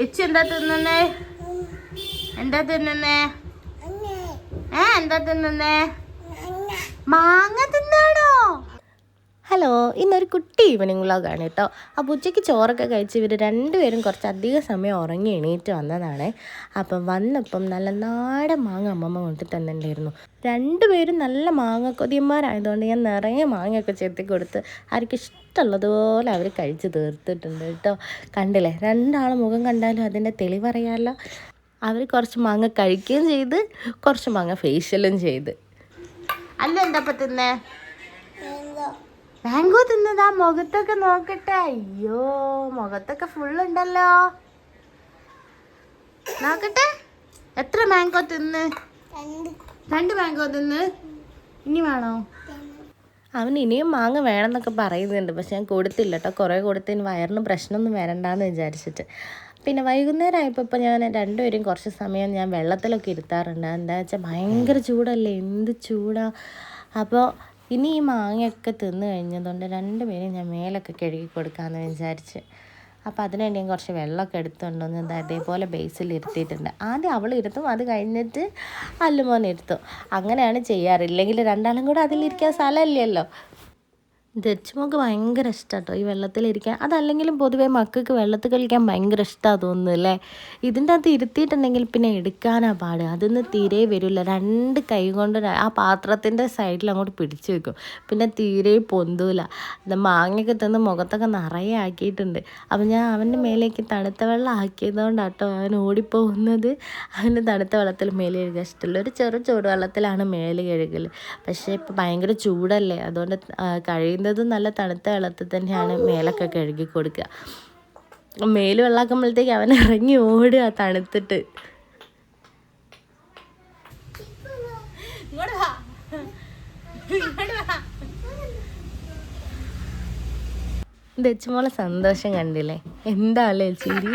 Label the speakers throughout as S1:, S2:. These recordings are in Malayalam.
S1: ഇച്ചി എന്താ തിന്നുന്നേ? എന്താ തിന്നുന്നേ? എന്താ തിന്നുന്നേ? മാങ്ങ തിന്നാണോ? ഹലോ, ഇന്നൊരു കുട്ടി ഈവനിങ് വ്ളോഗാണ് കേട്ടോ. അപ്പോൾ ഉച്ചയ്ക്ക് ചോറൊക്കെ കഴിച്ച് ഇവർ രണ്ടുപേരും കുറച്ചധികം സമയം ഉറങ്ങി എണീറ്റ് വന്നതാണ്. അപ്പം വന്നപ്പം നല്ല നാടൻ മാങ്ങ അമ്മമ്മ കൊണ്ടിട്ട് തന്നിട്ടുണ്ടായിരുന്നു. രണ്ടുപേരും നല്ല മാങ്ങ കൊതിയന്മാരായതുകൊണ്ട് ഞാൻ നിറയെ മാങ്ങയൊക്കെ ചെത്തി കൊടുത്ത് ആർക്ക് ഇഷ്ടമുള്ളതുപോലെ അവർ കഴിച്ച് തീർത്തിട്ടുണ്ട് കേട്ടോ. കണ്ടില്ലേ, രണ്ടാളും മുഖം കണ്ടാലും അതിൻ്റെ തെളിവറിയാമല്ലോ. അവർ കുറച്ച് മാങ്ങ കഴിക്കുകയും ചെയ്ത് കുറച്ച് മാങ്ങ ഫേഷ്യലും ചെയ്ത്. അല്ല എന്താ തിന്നേ? മാംഗോ തിന്നതാ? മുഖത്തൊക്കെ നോക്കട്ടെ. അയ്യോ, മുഖത്തൊക്കെ ഫുള്ളുണ്ടല്ലോ. നോക്കട്ടെ, എത്ര മാംഗോ തിന്ന്? 2 മാംഗോ തിന്ന്. ഇനി വേണോ? അവന് ഇനിയും മാങ്ങ വേണമെന്നൊക്കെ പറയുന്നുണ്ട്, പക്ഷെ ഞാൻ കൊടുത്തില്ല കേട്ടോ. കുറേ കൊടുത്തതിന് വയറിന് പ്രശ്നമൊന്നും വരണ്ടെന്ന് വിചാരിച്ചിട്ട്. പിന്നെ വൈകുന്നേരം ആയപ്പോൾ ഇപ്പോൾ ഞാൻ രണ്ടുപേരും കുറച്ച് സമയം ഞാൻ വെള്ളത്തിലൊക്കെ ഇരുത്താറുണ്ട്. എന്താ വെച്ചാൽ ഭയങ്കര ചൂടല്ലേ, എന്ത് ചൂടാ. അപ്പോൾ ഇനി ഈ മാങ്ങയൊക്കെ തിന്ന് കഴിഞ്ഞതുകൊണ്ട് രണ്ടുപേരും ഞാൻ മേലൊക്കെ കഴുകി കൊടുക്കാമെന്ന് വിചാരിച്ച്. അപ്പോൾ അതിനുവേണ്ടി ഞാൻ കുറച്ച് വെള്ളമൊക്കെ എടുത്തുകൊണ്ടുവന്ന് അതേപോലെ ബേസിൽ ഇരുത്തിയിട്ടുണ്ട്. ആദ്യം അവൾ ഇരുത്തും, അത് കഴിഞ്ഞിട്ട് അല്ലുമോൻ ഇരുത്തും. അങ്ങനെയാണ് ചെയ്യാറ്. ഇല്ലെങ്കിൽ രണ്ടാളും കൂടെ അതിലിരിക്കാൻ സ്ഥലമില്ലല്ലോ. ദച്ചുമോൾക്ക് ഭയങ്കര ഇഷ്ടമാണ് കേട്ടോ ഈ വെള്ളത്തിലിരിക്കാൻ. അതല്ലെങ്കിലും പൊതുവേ മക്കൾക്ക് വെള്ളത്തിൽ കളിക്കാൻ ഭയങ്കര ഇഷ്ടമാണ് തോന്നുന്നു അല്ലേ. ഇതിൻ്റെ അകത്ത് ഇരുത്തിയിട്ടുണ്ടെങ്കിൽ പിന്നെ എടുക്കാനാണ് പാട്. അതൊന്നും തീരെ വരില്ല. 2 കൈ കൊണ്ട് ആ പാത്രത്തിൻ്റെ സൈഡിൽ അങ്ങോട്ട് പിടിച്ചു വെക്കും. പിന്നെ തീരെ പൊന്തൂല. മാങ്ങയൊക്കെ തിന്ന് മുഖത്തൊക്കെ നിറയെ ആക്കിയിട്ടുണ്ട്. അപ്പം ഞാൻ അവൻ്റെ മേലേക്ക് തണുത്ത വെള്ളം ആക്കിയതുകൊണ്ടാണ് കേട്ടോ അവൻ ഓടിപ്പോകുന്നത്. അവന് തണുത്ത വെള്ളത്തിൽ മേലെ കഴുകാൻ ഇഷ്ടമല്ല. ഒരു ചെറു ചൂടുവെള്ളത്തിലാണ് മേല് കഴുകൽ. പക്ഷേ ഇപ്പോൾ ഭയങ്കര ചൂടല്ലേ, അതുകൊണ്ട് കഴിയുന്നതും നല്ല തണുത്ത വെള്ളത്തിൽ തന്നെയാണ് മേലൊക്കെ കഴുകി കൊടുക്കുക. മേല് വെള്ളാക്കുമ്പോഴത്തേക്ക് അവൻ ഇറങ്ങി ഓടുക തണുത്തിട്ട്. ദച്ചുമോളെ സന്തോഷം കണ്ടില്ലേ, എന്താല്ലേ ചിരി.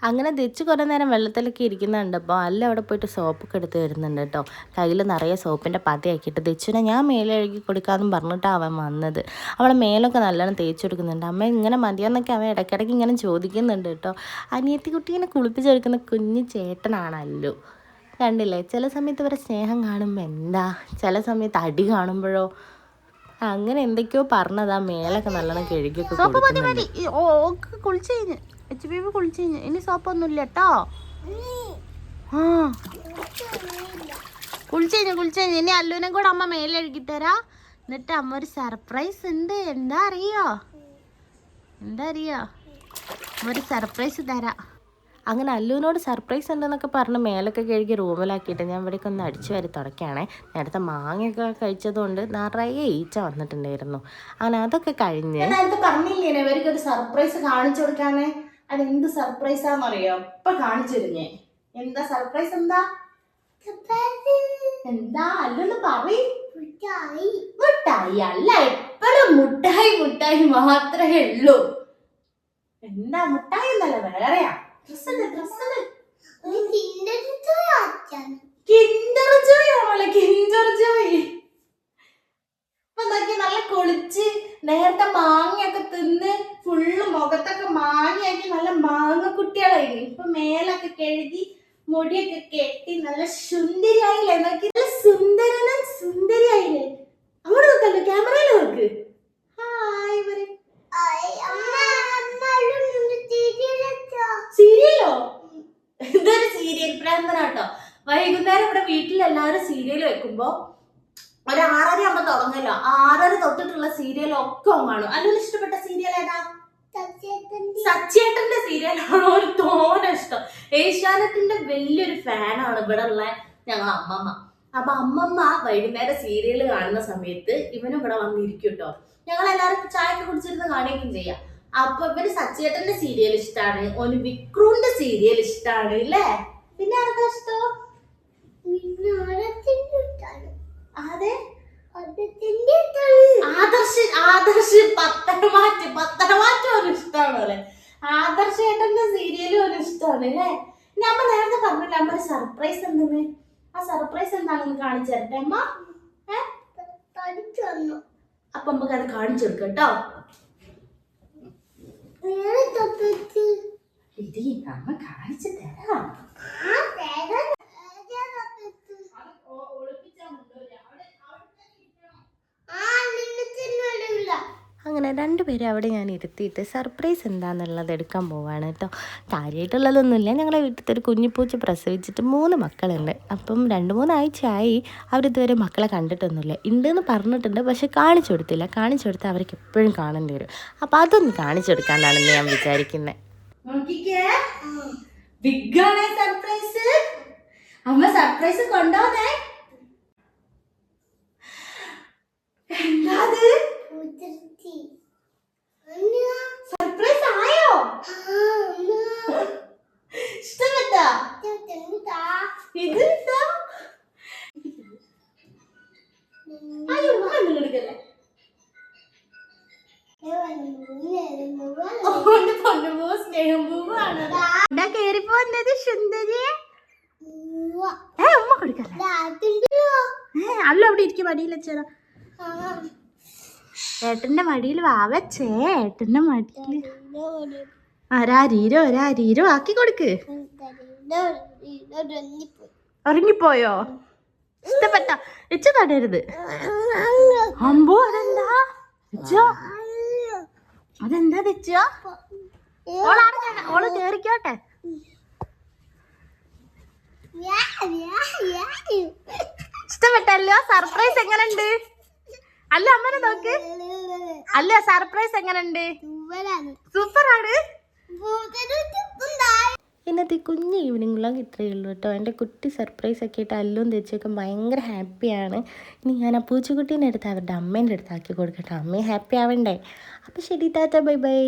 S1: അങ്ങനെ ദച്ച് കുറേ നേരം വെള്ളത്തിലൊക്കെ ഇരിക്കുന്നുണ്ട്. അപ്പോൾ അല്ല അവിടെ പോയിട്ട് സോപ്പൊക്കെ എടുത്ത് വരുന്നുണ്ട് കേട്ടോ. കയ്യിൽ നിറയെ സോപ്പിൻ്റെ പതയാക്കിയിട്ട് ദച്ചുവിനെ ഞാൻ മേലെ കഴുകി കൊടുക്കാമെന്ന് പറഞ്ഞിട്ടാണ് അവൻ വന്നത്. അവളെ മേലൊക്കെ നല്ലോണം തേച്ച് കൊടുക്കുന്നുണ്ട്. അമ്മ ഇങ്ങനെ മതിയെന്നൊക്കെ അവൻ ഇടയ്ക്കിടയ്ക്ക് ഇങ്ങനെ ചോദിക്കുന്നുണ്ട് കേട്ടോ. അനിയത്തി കുട്ടീനെ കുളിപ്പിച്ചെടുക്കുന്ന കുഞ്ഞ് ചേട്ടനാണല്ലോ. കണ്ടില്ലേ, ചില സമയത്ത് ഇവരെ സ്നേഹം കാണുമ്പോൾ എന്താ, ചില സമയത്ത് അടി കാണുമ്പോഴോ അങ്ങനെ എന്തൊക്കെയോ പറഞ്ഞതാ. മേലൊക്കെ നല്ലോണം കഴുകിയൊക്കെ കൊടുക്കുന്നുണ്ട്. കുളിച്ചു കഴിഞ്ഞ് ഇനി സോപ്പൊന്നും ഇല്ല കേട്ടോ. കുളിച്ചു കഴിഞ്ഞ് ഇനി അല്ലുവിനെ കൂടെ അമ്മ മേലെ എഴുകിത്തരാ. എന്നിട്ട് അമ്മ ഒരു സർപ്രൈസ് ഉണ്ട്. എന്താ അറിയോ അമ്മ ഒരു സർപ്രൈസ് തരാ. അങ്ങനെ അല്ലുവിനോട് സർപ്രൈസ് ഉണ്ടെന്നൊക്കെ പറഞ്ഞ് മേലൊക്കെ കഴുകി റൂമിലാക്കിയിട്ട് ഞാൻ ഇവിടേക്ക് ഒന്ന് അടിച്ചു വാരി തുടക്കുകയാണേ. നേരത്തെ മാങ്ങയൊക്കെ കഴിച്ചതുകൊണ്ട് നിറയെ ഈച്ച വന്നിട്ടുണ്ടായിരുന്നു. അങ്ങനെ അതൊക്കെ കഴിഞ്ഞ് നേരത്തെ പറഞ്ഞില്ലേ ഇവർക്കൊരു സർപ്രൈസ് കാണിച്ചു കൊടുക്കാനേ. അതെന്ത് സർപ്രൈസാന്നറിയോ? ഇപ്പൊ കാണിച്ചിരുന്നേ. എന്താ സർപ്രൈസ്? എന്താ അല്ലൊന്ന് പറയ്. മുട്ടായി അല്ല, എപ്പോഴും മുട്ടായി മാത്രമേ ഉള്ളൂ. എന്താ മുട്ടായി എന്നല്ല, വേറെയാ. നല്ല കുളിച്ച് നേരത്തെ മാങ്ങയൊക്കെ തിന്ന് ഫുള്ള് മുഖത്തൊക്കെ മാങ്ങയാക്കി നല്ല മാങ്ങ കുട്ടികളായിരുന്നു. ഇപ്പൊ മേലൊക്കെ കഴുകി മുടിയൊക്കെ കെട്ടി നല്ല സുന്ദരിയായില്ലേ. നോക്കി, നല്ല സുന്ദരിയായില്ലേ. അങ്ങോട്ട് നോക്കല്ലോ, ക്യാമറയിൽ നോക്ക്. ഹായ് പറ. സീരിയലോ? ഇതൊരു സീരിയൽ പ്രാന്തനാട്ടോ. വൈകുന്നേരം ഇവിടെ വീട്ടിൽ എല്ലാവരും സീരിയൽ വെക്കുമ്പോ ഒരു 6:30 ആകുമ്പോ തുടങ്ങല്ലോ. 6:30 തൊട്ടിട്ടുള്ള സീരിയലൊക്കെ കാണും. അതിൽ ഇഷ്ടപ്പെട്ട സീരിയൽ ഏതാ? സച്ചേട്ടന്റെ സീരിയലാണോ ഒരു തോനെ ഇഷ്ടം. ഏഷ്യാനെറ്റിന്റെ വലിയൊരു ഫാനാണ് ഇവിടെ ഉള്ള ഞങ്ങൾ അമ്മമ്മ. അപ്പൊ അമ്മമ്മ വൈകുന്നേരം സീരിയൽ കാണുന്ന സമയത്ത് ഇവനും ഇവിടെ വന്നിരിക്കും കേട്ടോ. ഞങ്ങൾ എല്ലാവരും ചായയൊക്കെ കുടിച്ചിരുന്ന് കാണുകയും ചെയ്യാം. അപ്പൊ ഇവന് സച്ചേട്ടന്റെ സീരിയൽ ഇഷ്ടമാണ്, ഓന് വിക്രൂന്റെ സീരിയൽ ഇഷ്ടമാണ് അല്ലേ. പിന്നെ ആർക്കാ ഇഷ്ടം? അതെ, ആദർശ് പത്തനമാറ്റം ഒരു ഇഷ്ടമാണ് അല്ലെ. ആദർശേട്ടന്റെ സീരിയലും ഒരു ഇഷ്ടമാണ് അല്ലേ. നമ്മ നേരത്തെ പറഞ്ഞില്ല അമ്മ ഒരു സർപ്രൈസ് ഉണ്ടെന്ന്. ആ സർപ്രൈസ് എന്താണെന്ന് കാണിച്ചു തരട്ടെ അമ്മ. അപ്പൊ നമുക്ക് അത് കാണിച്ചു കൊടുക്കാം കേട്ടോ. ഇത് അമ്മ കാണിച്ചു തരാം. അങ്ങനെ രണ്ടുപേരും അവിടെ ഞാൻ ഇരുത്തിയിട്ട് സർപ്രൈസ് എന്താണെന്നുള്ളത് എടുക്കാൻ പോവാണ് കേട്ടോ. കാര്യമായിട്ടുള്ളതൊന്നുമില്ല, ഞങ്ങളെ വീട്ടിലത്തെ ഒരു കുഞ്ഞിപ്പൂച്ച പ്രസവിച്ചിട്ട് 3 മക്കളുണ്ട്. അപ്പം 2-3 ആഴ്ചയായി അവരിതുവരെ മക്കളെ കണ്ടിട്ടൊന്നുമില്ല. ഉണ്ടെന്ന് പറഞ്ഞിട്ടുണ്ട്, പക്ഷെ കാണിച്ചു കൊടുത്തില്ല. കാണിച്ചു കൊടുത്താൽ അവർക്ക് എപ്പോഴും കാണേണ്ടി വരും. അപ്പം അതൊന്ന് കാണിച്ചു കൊടുക്കാനാണെന്ന് ഞാൻ വിചാരിക്കുന്നത്. സർപ്രൈസ് അമ്മ സർപ്രൈസ് കൊണ്ടോന്നേ. എന്താത് സർപ്രൈസ് ആയോ? ഇഷ്ടപ്പെട്ടോ? ഇത് കേറിപ്പോന്നത് സുന്ദരിയെ. ഉമ്മ കൊടുക്കല്ലേ? അല്ല അവിടെ ഇരിക്കും, മടിയിൽ വെച്ചേരാ. ഏട്ടന്റെ മടിയിൽ വാവച്ചേ, ഏട്ടന്റെ മടിയിൽ ഒരാരീരോ ആക്കി കൊടുക്ക്. ഉറങ്ങിപ്പോയോ? ഇഷ്ടപ്പെട്ടോ? ഇച്ച തടയരുത്. അമ്പോ അതെന്താ അതെന്താ തെച്ചോ? ഓള് കേറിക്കോട്ടെ. ഇഷ്ടപ്പെട്ടല്ലോ? സർപ്രൈസ് എങ്ങനെയുണ്ട്? അല്ല അമ്മനെ നോക്ക്. അല്ല സർപ്രൈസ് എങ്ങനെയുണ്ട്? സൂപ്പറാണ്. ഇന്നത്തെ കുഞ്ഞ് ഈവനിങ് വ്ളോഗ് ഇത്രയേ ഉള്ളൂ കേട്ടോ. എൻ്റെ കുട്ടി സർപ്രൈസ് ഒക്കെ ആയിട്ട് അല്ലും തെച്ചൊക്കെ ഭയങ്കര ഹാപ്പിയാണ്. ഇനി ഞാൻ ആ പൂച്ചക്കുട്ടീൻ്റെ അടുത്ത് അവരുടെ അമ്മേൻ്റെ അടുത്ത് ആക്കി കൊടുക്കട്ടെ. അമ്മയും ഹാപ്പി ആവണ്ടേ. അപ്പോൾ ശരി, ടാറ്റ, ബൈ ബൈ.